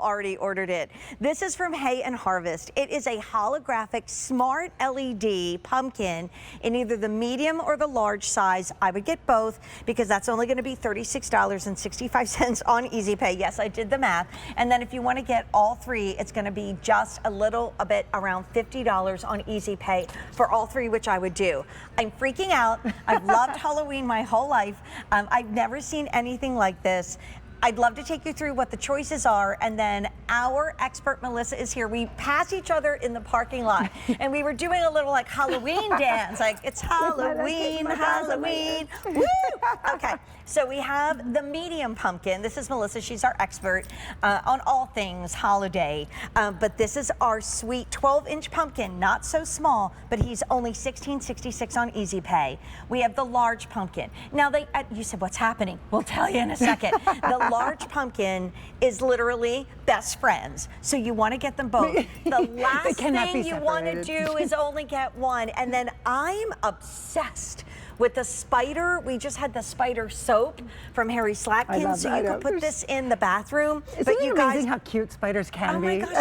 already ordered it. This is from Hay and Harvest. It is a holographic smart LED pumpkin in either the medium or the large size. I would get both because that's only going to be $36.65 on Easy Pay. Yes, I did the math. And then if you want to get all three, it's going to be just a bit around $50 on Easy Pay for all three, which I would do. I'm freaking out. I've loved Halloween my whole life. I've never seen anything like this. I'd love to take you through what the choices are, and then our expert Melissa is here. We pass each other in the parking lot, and we were doing a little like Halloween dance, like it's Halloween, Halloween, woo! Okay, so we have the medium pumpkin. This is Melissa, she's our expert on all things holiday, but this is our sweet 12-inch pumpkin, not so small, but he's only $16.66 on Easy Pay. We have the large pumpkin. Now, you said, what's happening? We'll tell you in a second. The large pumpkin is literally best friends, so you want to get them both. The last thing you want to do is only get one. And then I'm obsessed with the spider. We just had the spider soap from Harry Slatkin, so you could put this in the bathroom. Isn't it amazing how cute spiders can be? Oh my gosh,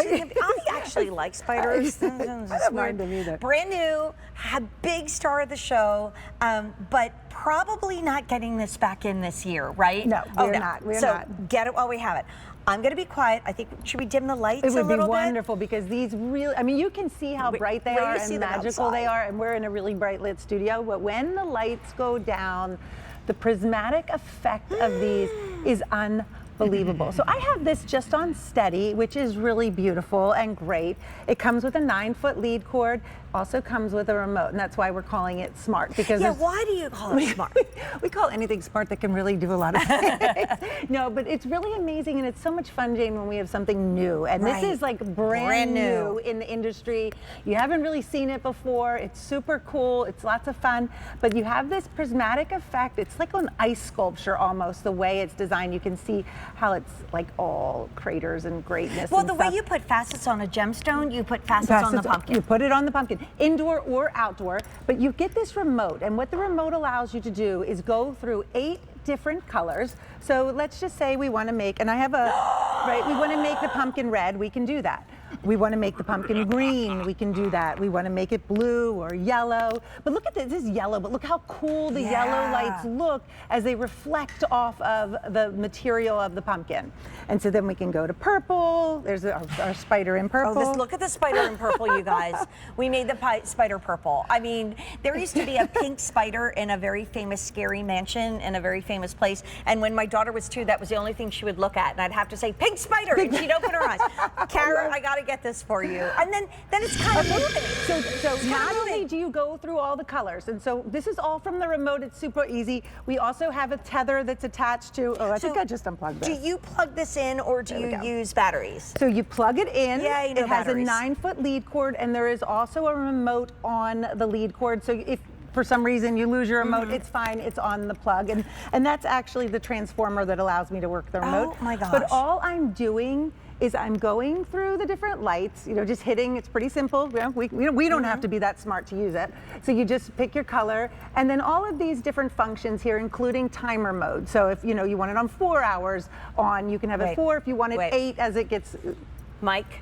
I actually like spiders. I don't mind them either. Brand new, had big star of the show, but probably not getting this back in this year, right? No, we're not. We're not. So get it while we have it. I'm going to be quiet. I think, should we dim the lights a little bit? It would be wonderful because these really, I mean, you can see how bright they are and magical they are, and we're in a really bright lit studio, but when the lights go down, the prismatic effect of these is unbelievable. So I have this just on steady, which is really beautiful and great. It comes with a 9-foot lead cord, also comes with a remote, and that's why we're calling it smart. Because why do you call it smart? We call anything smart that can really do a lot of things. No, but it's really amazing, and it's so much fun, Jane, when we have something new. And this is like brand new in the industry. You haven't really seen it before. It's super cool. It's lots of fun. But you have this prismatic effect. It's like an ice sculpture almost, the way it's designed. You can see how it's like all craters and greatness. Well, the way you put facets on a gemstone, you put facets on the pumpkin. You put it on the pumpkin, indoor or outdoor, but you get this remote, and what the remote allows you to do is go through 8 different colors. So let's just say we want to make, and I have a, we want to make the pumpkin red, we can do that. We want to make the pumpkin green, we can do that. We want to make it blue or yellow. But look at this, this is yellow, but look how cool the yellow lights look as they reflect off of the material of the pumpkin. And so then we can go to purple. There's our spider in purple. Oh, look at the spider in purple, you guys. We made the spider purple. I mean, there used to be a pink spider in a very famous scary mansion in a very famous place. And when my daughter was 2, that was the only thing she would look at. And I'd have to say, pink spider, and she'd open her eyes. Kara, I got to get this for you. And then it's kind of moving. So not only do you go through all the colors, and so this is all from the remote, it's super easy. We also have a tether that's attached to, I think I just unplugged this. Do you plug this in, or do you use batteries? So you plug it in. Yeah, you know, it has a 9-foot lead cord, and there is also a remote on the lead cord. So if for some reason you lose your remote, it's fine, it's on the plug. And that's actually the transformer that allows me to work the remote. Oh my gosh. But all I'm doing is I'm going through the different lights, just hitting. It's pretty simple. We don't have to be that smart to use it. So you just pick your color, and then all of these different functions here, including timer mode. So if you want it on 4 hours on, you can have it 4. If you want it 8 as it gets. Mike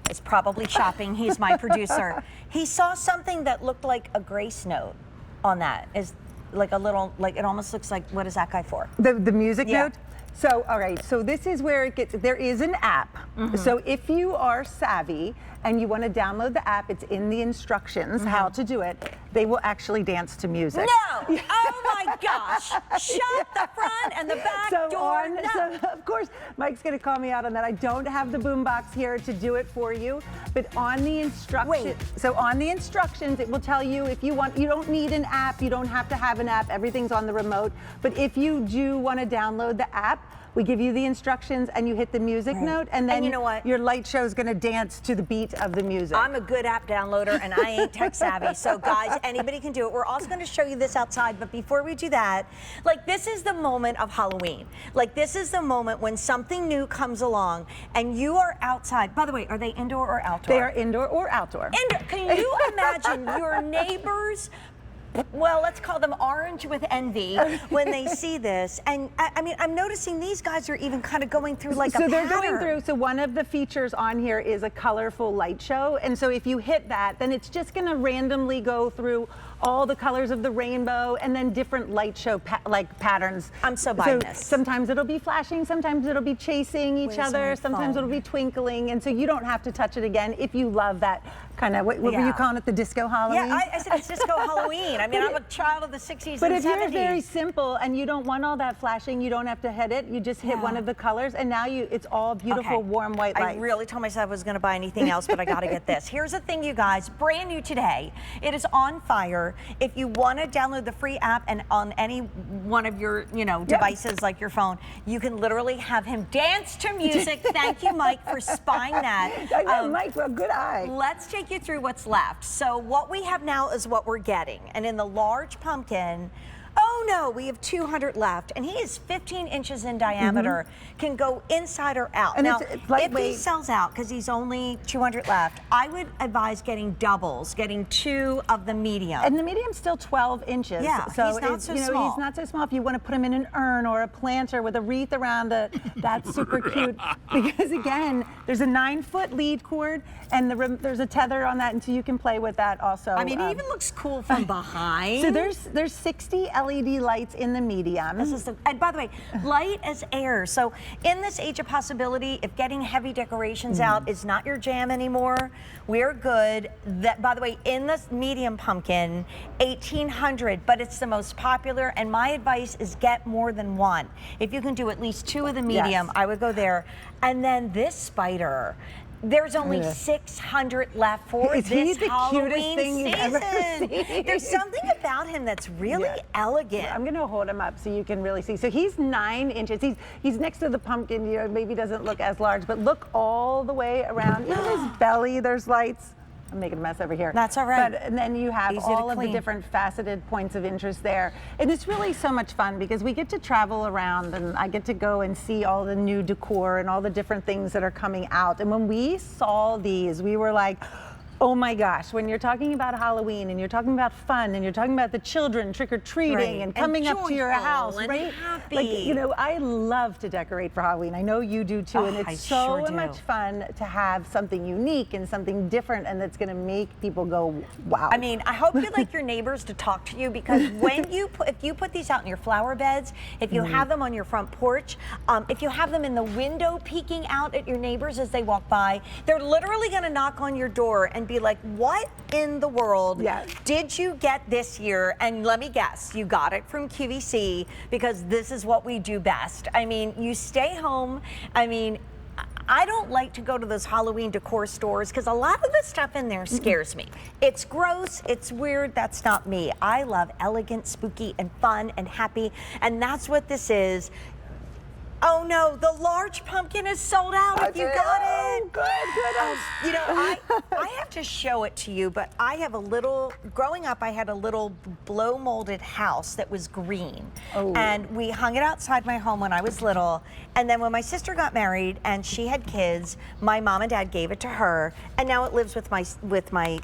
is probably shopping. He's my producer. He saw something that looked like a grace note on that. Is like a little, like it almost looks like, what is that guy for? The music note? So, all right, so this is where it gets, there is an app. So if you are savvy and you want to download the app, it's in the instructions how to do it. They will actually dance to music. No! Oh my gosh! Shut the front and the back door. So of course, Mike's going to call me out on that. I don't have the boombox here to do it for you, but on the instructions, on the instructions, it will tell you if you want. You don't need an app. You don't have to have an app. Everything's on the remote. But if you do want to download the app, we give you the instructions and you hit the music note, and then you know what? Your light show is going to dance to the beat of the music. I'm a good app downloader and I ain't tech savvy. So guys, anybody can do it. We're also going to show you this outside, but before we do that, like this is the moment of Halloween. Like this is the moment when something new comes along and you are outside. By the way, are they indoor or outdoor? They are indoor or outdoor. Indoor. Can you imagine your neighbors well, let's call them orange with envy when they see this. And I mean, I'm noticing these guys are even kind of going through like a So they're pattern. going through, so one of the features on here is a colorful light show. And so if you hit that, then it's just gonna randomly go through all the colors of the rainbow and then different light show patterns. I'm so buying this. Sometimes it'll be flashing, sometimes it'll be chasing each Where's other, my sometimes phone? it'll be twinkling. And so you don't have to touch it again if you love that kind of, what were you calling it, the disco Halloween? Yeah, I said it's disco Halloween. I mean, I'm a child of the 60s But and if 70s. you're very simple and you don't want all that flashing, you don't have to hit it. You just hit one of the colors, and now it's all beautiful, warm white lights. I really told myself I was going to buy anything else, but I got to get this. Here's the thing, you guys, brand new today. It is on fire. If you want to download the free app and on any one of your, devices like your phone, you can literally have him dance to music. Thank you, Mike, for spying that. I know, Mike, well, good eye. Let's take you through what's left. So what we have now is what we're getting. And in the large pumpkin, oh no, we have 200 left. And he is 15 inches in diameter, can go inside or out. And now, it's if lightweight. he sells out, because he's only 200 left, I would advise getting doubles, getting 2 of the medium. And the medium's still 12 inches. Yeah, so he's not so small. He's not so small. If you want to put him in an urn or a planter with a wreath around it, that's super cute. Because again, there's a 9-foot lead cord, and there's a tether on that, and so you can play with that also. I mean, it even looks cool from behind. So there's 60 LED lights in the medium. This is and by the way, light as air. So in this age of possibility, if getting heavy decorations out is not your jam anymore, we're good. That, by the way, in this medium pumpkin, 1,800, but it's the most popular. And my advice is get more than one. If you can do at least 2 of the medium, I would go there. And then this spider. There's only 600 left for Is he this the Halloween cutest thing you've ever seen? There's something about him that's really elegant. I'm gonna hold him up so you can really see. So he's 9 inches. He's next to the pumpkin, maybe doesn't look as large, but look all the way around. Even his belly, there's lights. I'm making a mess over here. That's all right. And then you have Easy to all of the clean. different faceted points of interest there. And it's really so much fun because we get to travel around and I get to go and see all the new decor and all the different things that are coming out. And when we saw these, we were like, oh my gosh, when you're talking about Halloween and you're talking about fun and you're talking about the children trick-or-treating and coming up to your house, and right? happy. Like, I love to decorate for Halloween. I know you do too, and it's so much fun to have something unique and something different and that's gonna make people go, wow. I mean, I hope you'd like your neighbors to talk to you because when if you put these out in your flower beds, if you have them on your front porch, if you have them in the window peeking out at your neighbors as they walk by, they're literally gonna knock on your door and be like, what in the world did you get this year? And let me guess, you got it from QVC because this is what we do best. I mean, you stay home. I mean, I don't like to go to those Halloween decor stores because a lot of the stuff in there scares me. It's gross, it's weird, that's not me. I love elegant, spooky, and fun and happy, and that's what this is. Oh no, the large pumpkin is sold out if you got it. Good. I have to show it to you, but I have growing up, I had a little blow molded house that was green. And we hung it outside my home when I was little. And then when my sister got married and she had kids, my mom and dad gave it to her. And now it lives with my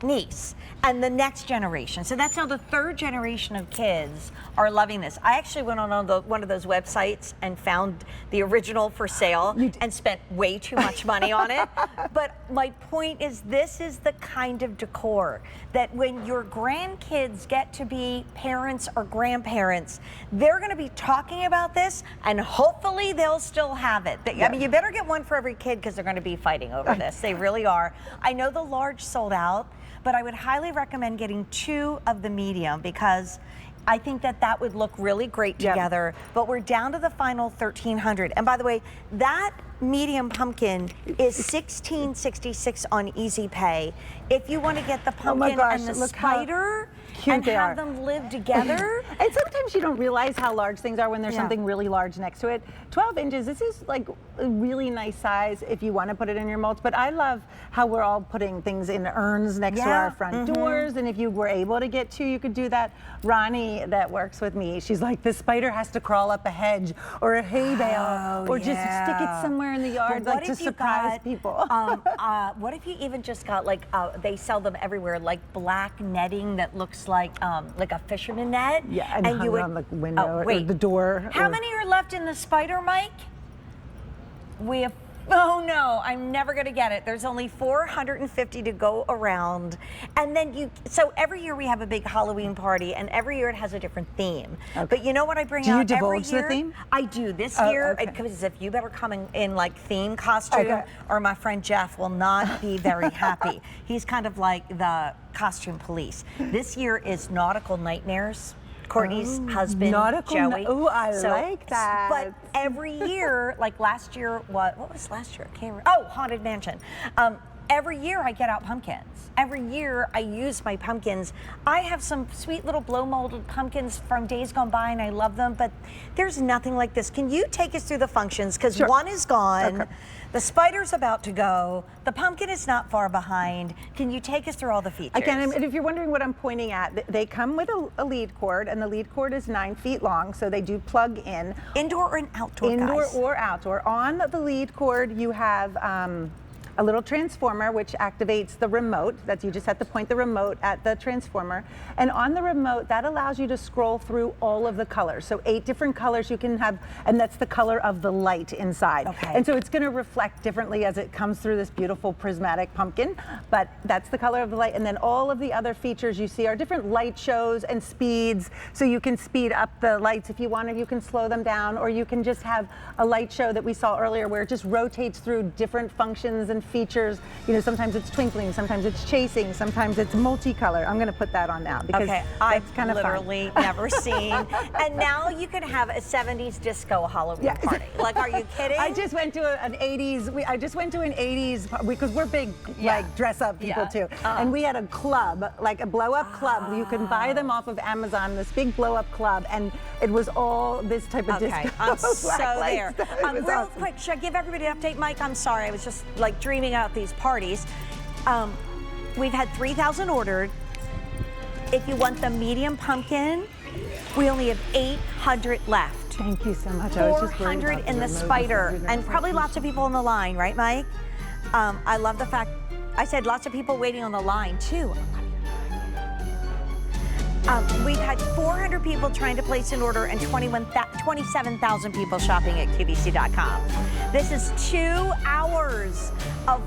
niece and the next generation. So that's now the 3rd generation of kids are loving this. I actually went on one of those websites and found the original for sale and spent way too much money on it. But my point is, this is the kind of decor that when your grandkids get to be parents or grandparents, they're going to be talking about this and hopefully they'll still have it. I mean, you better get one for every kid because they're going to be fighting over this. They really are. I know the large sold out, but I would highly recommend getting 2 of the medium because I think that would look really great together. But we're down to the final 1,300. And by the way, that medium pumpkin is $16.66 on Easy Pay. If you want to get the pumpkin and the spider and have them live together. And sometimes you don't realize how large things are when there's something really large next to it. 12 inches, this is like a really nice size if you want to put it in your mulch, but I love how we're all putting things in urns next to our front doors, and if you were able to get 2, you could do that. Ronnie, that works with me, she's like, the spider has to crawl up a hedge or a hay bale or just stick it somewhere there in the yard, But like to surprise people. What if you even just got like they sell them everywhere, like black netting that looks like a fisherman net. Yeah, and hung you would on the window or wait, the door. How many are left in the spider, Mike? We have. Oh no, I'm never gonna get it. There's only 450 to go around. And then so every year we have a big Halloween party, and every year it has a different theme. Okay. But you know what I bring out every year? Do you divulge the theme? I do. This year, because if you better come in like theme costume, or my friend Jeff will not be very happy. He's kind of like the costume police. This year is Nautical Nightmares. Courtney's husband, Joey. Oh, I like that. But every year, like last year, what was last year? I can't remember. Oh, Haunted Mansion. Every year I get out pumpkins. Every year I use my pumpkins. I have some sweet little blow molded pumpkins from days gone by, and I love them, but there's nothing like this. Can you take us through the functions? Because one is gone. Okay. The spider's about to go. The pumpkin is not far behind. Can you take us through all the features? I can, and if you're wondering what I'm pointing at, they come with a lead cord, and the lead cord is 9 feet long, so they do plug in. Indoor or outdoor, Indoor guys? or outdoor. On the lead cord, you have a little transformer which activates the remote. You just have to point the remote at the transformer. And on the remote, that allows you to scroll through all of the colors. So 8 different colors you can have, and that's the color of the light inside. Okay. And so it's gonna reflect differently as it comes through this beautiful prismatic pumpkin, but that's the color of the light. And then all of the other features you see are different light shows and speeds. So you can speed up the lights if you want, or you can slow them down, or you can just have a light show that we saw earlier where it just rotates through different functions and features. You know, sometimes it's twinkling, sometimes it's chasing, sometimes it's multicolor. I'm going to put that on now because I've kind of literally never seen. And now you can have a 70s disco Halloween party. Like, are you kidding? I just went to an 80s. I just went to an 80s because we're big like dress up people too. And we had a club, like a blow up club. You can buy them off of Amazon. This big blow up club, and it was all this type of disco. I'm so there. Real awesome. quick, should I give everybody an update, Mike? I'm sorry, I was just like dreaming out these parties. We've had 3,000 ordered. If you want the medium pumpkin, we only have 800 left. Thank you so much. 400 in the spider, and probably lots of people on the line, right, Mike? I love the fact, I said lots of people waiting on the line too. We've had 400 people trying to place an order and 27,000 people shopping at QVC.com. This is 2 hours of